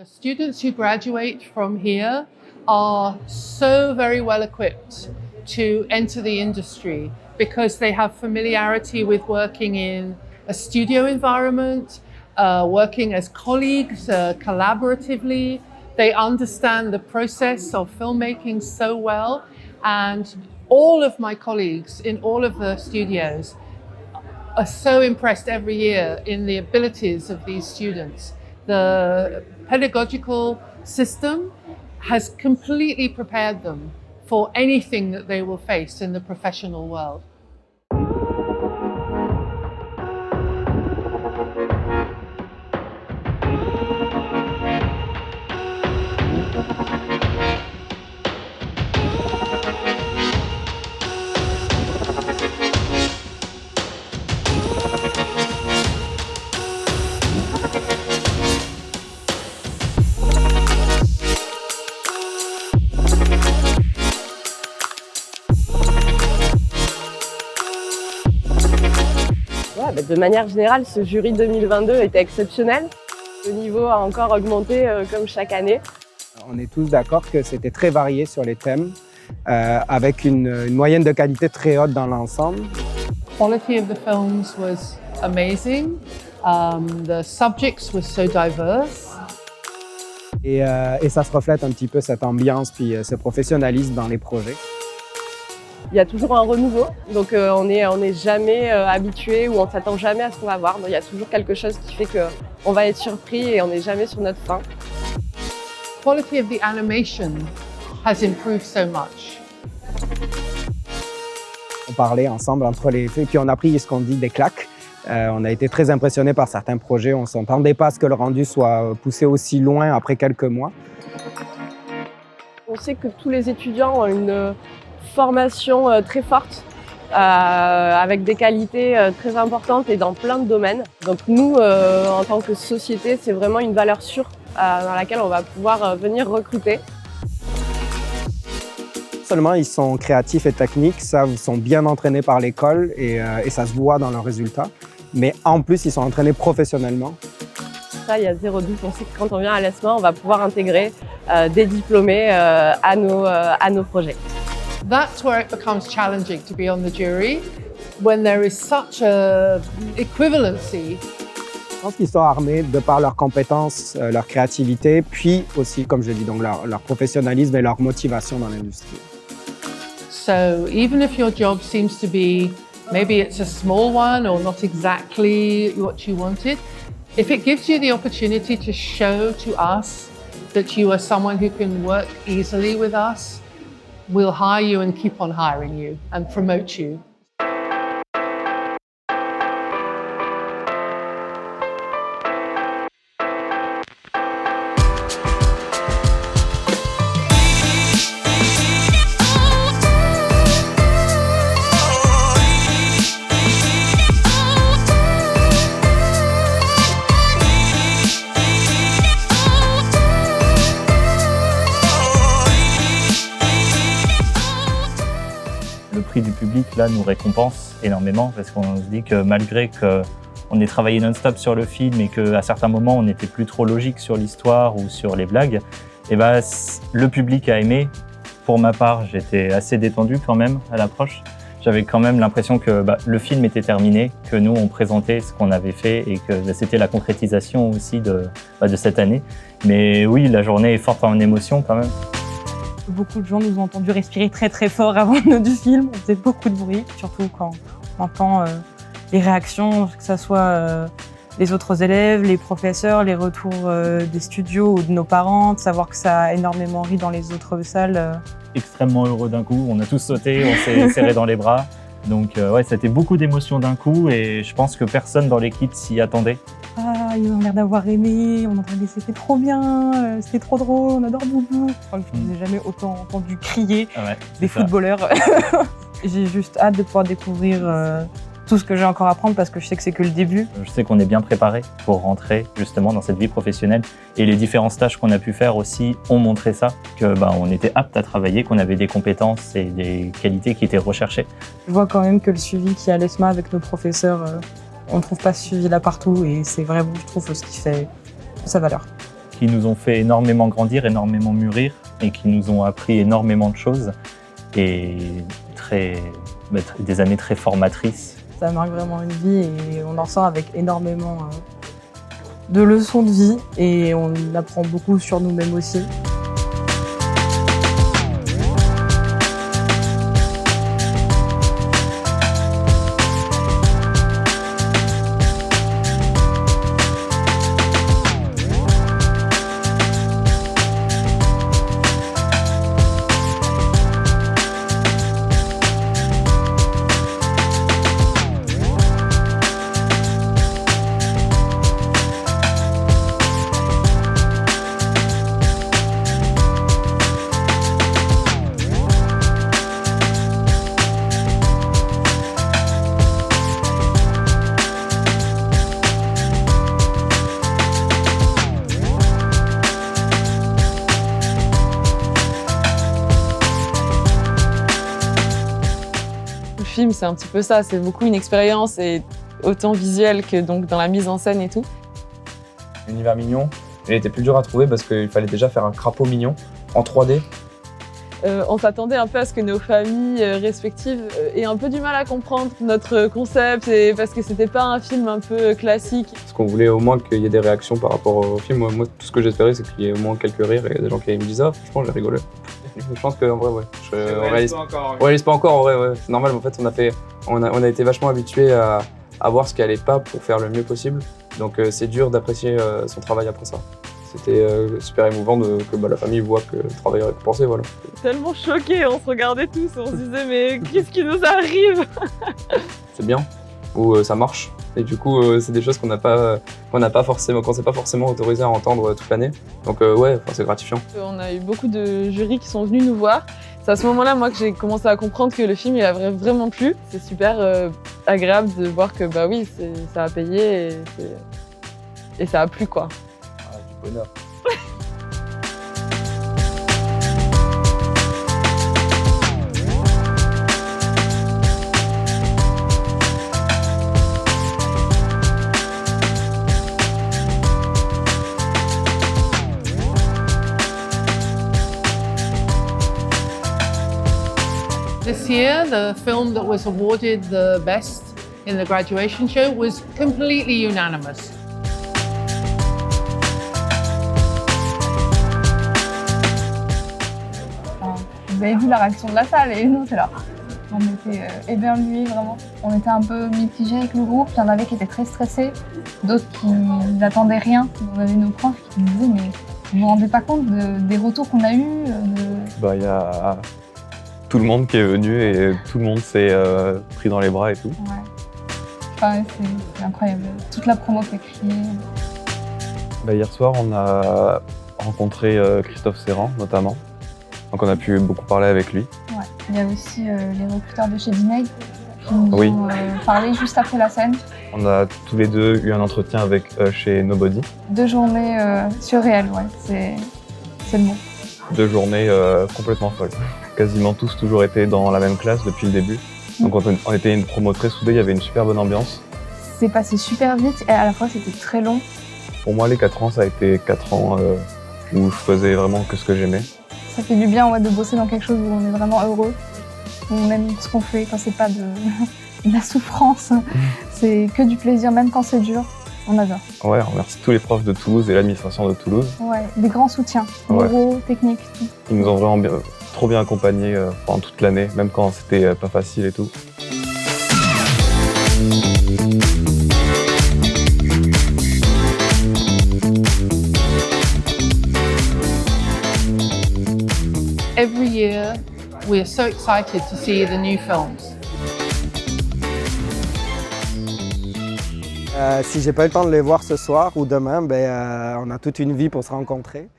The students who graduate from here are so very well equipped to enter the industry because they have familiarity with working in a studio environment, working as colleagues collaboratively. They understand the process of filmmaking so well, and all of my colleagues in all of the studios are so impressed every year in the abilities of these students. The pedagogical system has completely prepared them for anything that they will face in the professional world. De manière générale, ce jury 2022 était exceptionnel. Le niveau a encore augmenté comme chaque année. On est tous d'accord que c'était très varié sur les thèmes, avec une moyenne de qualité très haute dans l'ensemble. The quality of the films was amazing. The subjects were so diverse. Et ça se reflète un petit peu cette ambiance puis ce professionnalisme dans les projets. Il y a toujours un renouveau, donc on est jamais habitué ou on ne s'attend jamais à ce qu'on va voir. Donc, il y a toujours quelque chose qui fait qu'on va être surpris et on n'est jamais sur notre faim. The quality of the animation has improved so much. On parlait ensemble entre les filles, puis on a pris ce qu'on dit des claques. On a été très impressionnés par certains projets. On ne s'attendait pas à ce que le rendu soit poussé aussi loin après quelques mois. On sait que tous les étudiants ont une formation très forte, avec des qualités très importantes et dans plein de domaines. Donc nous, en tant que société, c'est vraiment une valeur sûre dans laquelle on va pouvoir venir recruter. Seulement, ils sont créatifs et techniques, ça, ils sont bien entraînés par l'école et ça se voit dans leurs résultats. Mais en plus, ils sont entraînés professionnellement. Ça, il y a zéro doute. On sait que quand on vient à l'ESMA, on va pouvoir intégrer des diplômés à nos projets. That's where it becomes challenging to be on the jury, when there is such a equivalency. Je pense qu'ils sont armés de par leurs compétences, leur créativité, puis aussi, comme je dis, donc leur professionnalisme et leur motivation dans l'industrie. So even if your job seems to be, maybe it's a small one or not exactly what you wanted, if it gives you the opportunity to show to us that you are someone who can work easily with us, we'll hire you and keep on hiring you and promote you. Le prix du public là nous récompense énormément parce qu'on se dit que malgré qu'on ait travaillé non-stop sur le film et qu'à certains moments on n'était plus trop logique sur l'histoire ou sur les blagues, et le public a aimé. Pour ma part, j'étais assez détendu quand même à l'approche. J'avais quand même l'impression que le film était terminé, que nous on présentait ce qu'on avait fait et que c'était la concrétisation aussi de cette année. Mais oui, la journée est forte en émotion quand même. Beaucoup de gens nous ont entendu respirer très très fort avant du film, on faisait beaucoup de bruit, surtout quand on entend les réactions, que ce soit les autres élèves, les professeurs, les retours des studios ou de nos parents, de savoir que ça a énormément ri dans les autres salles. Extrêmement heureux d'un coup, on a tous sauté, on s'est serré dans les bras. Donc ouais, c'était beaucoup d'émotions d'un coup et je pense que personne dans l'équipe s'y attendait. Ah, ils ont l'air d'avoir aimé, on entendait c'était trop bien, c'était trop drôle, on adore Boubou. Je crois que je n'ai jamais autant entendu crier des footballeurs. J'ai juste hâte de pouvoir découvrir tout ce que j'ai encore à apprendre parce que je sais que c'est que le début. Je sais qu'on est bien préparé pour rentrer justement dans cette vie professionnelle et les différents stages qu'on a pu faire aussi ont montré ça, que on était apte à travailler, qu'on avait des compétences et des qualités qui étaient recherchées. Je vois quand même que le suivi qu'il y a à l'ESMA avec nos professeurs, on ne trouve pas ce suivi là partout et c'est vraiment, je trouve, ce qui fait sa valeur. qui nous ont fait énormément grandir, énormément mûrir et qui nous ont appris énormément de choses et des années très formatrices. Ça marque vraiment une vie et on en sort avec énormément de leçons de vie et on apprend beaucoup sur nous-mêmes aussi. Le film, c'est un petit peu ça, c'est beaucoup une expérience, et autant visuelle que donc dans la mise en scène et tout. L'univers mignon, il était plus dur à trouver parce qu'il fallait déjà faire un crapaud mignon en 3D. On s'attendait un peu à ce que nos familles respectives aient un peu du mal à comprendre notre concept, et parce que c'était pas un film un peu classique. Parce qu'on voulait au moins qu'il y ait des réactions par rapport au film. Moi, tout ce que j'espérais, c'est qu'il y ait au moins quelques rires et des gens qui me disent « Ah, franchement, j'ai rigolé ». Je pense qu'en vrai, ouais. On réalise pas encore, en vrai, ouais. C'est normal, mais en fait, on a été vachement habitués à voir ce qui allait pas pour faire le mieux possible. Donc c'est dur d'apprécier son travail après ça. C'était super émouvant que la famille voit que le travail est récompensé, voilà. Tellement choqués, on se regardait tous, on se disait mais qu'est-ce qui nous arrive? C'est bien, ou ça marche. Et du coup, c'est des choses qu'on s'est pas forcément autorisé à entendre toute l'année. Donc ouais, c'est gratifiant. On a eu beaucoup de jurys qui sont venus nous voir. C'est à ce moment-là, moi, que j'ai commencé à comprendre que le film, il a vraiment plu. C'est super agréable de voir que bah oui, ça a payé et ça a plu, quoi. Ah, du bonheur. This year, the film that was awarded the best in the graduation show was completely unanimous. Vous avez vu la réaction de la salle et nous, c'est là. On était éberlués, vraiment. On était un peu mitigés avec le groupe. Il y en avait qui étaient très stressés, d'autres qui n'attendaient rien. On avait nos profs qui nous disaient mais vous vous rendez pas compte des retours qu'on a eus Il y a tout le monde qui est venu et tout le monde s'est pris dans les bras et tout. Ouais. Enfin, c'est incroyable. Toute la promo qui est criée. Hier soir, on a rencontré Christophe Serrand notamment. Donc on a pu beaucoup parler avec lui. Ouais. Il y a aussi les recruteurs de chez Disney qui nous ont parlé juste après la scène. On a tous les deux eu un entretien avec chez Nobody. 2 journées surréelles, ouais, c'est le mot. 2 journées complètement folles. Quasiment tous toujours été dans la même classe depuis le début. Donc on était une promo très soudée, il y avait une super bonne ambiance. C'est passé super vite et à la fois c'était très long. Pour moi les 4 ans, ça a été 4 ans où je faisais vraiment que ce que j'aimais. Ça fait du bien de bosser dans quelque chose où on est vraiment heureux, où on aime ce qu'on fait, quand c'est pas de la souffrance, c'est que du plaisir, même quand c'est dur, on adore. Ouais, on remercie tous les profs de Toulouse et l'administration de Toulouse. Ouais, des grands soutiens, moraux, techniques, tout. Ils nous ont vraiment trop bien accompagnés pendant toute l'année, même quand c'était pas facile et tout. Every year, we are so excited to see the new films. Si j'ai pas eu le temps de les voir ce soir ou demain, on a toute une vie pour se rencontrer.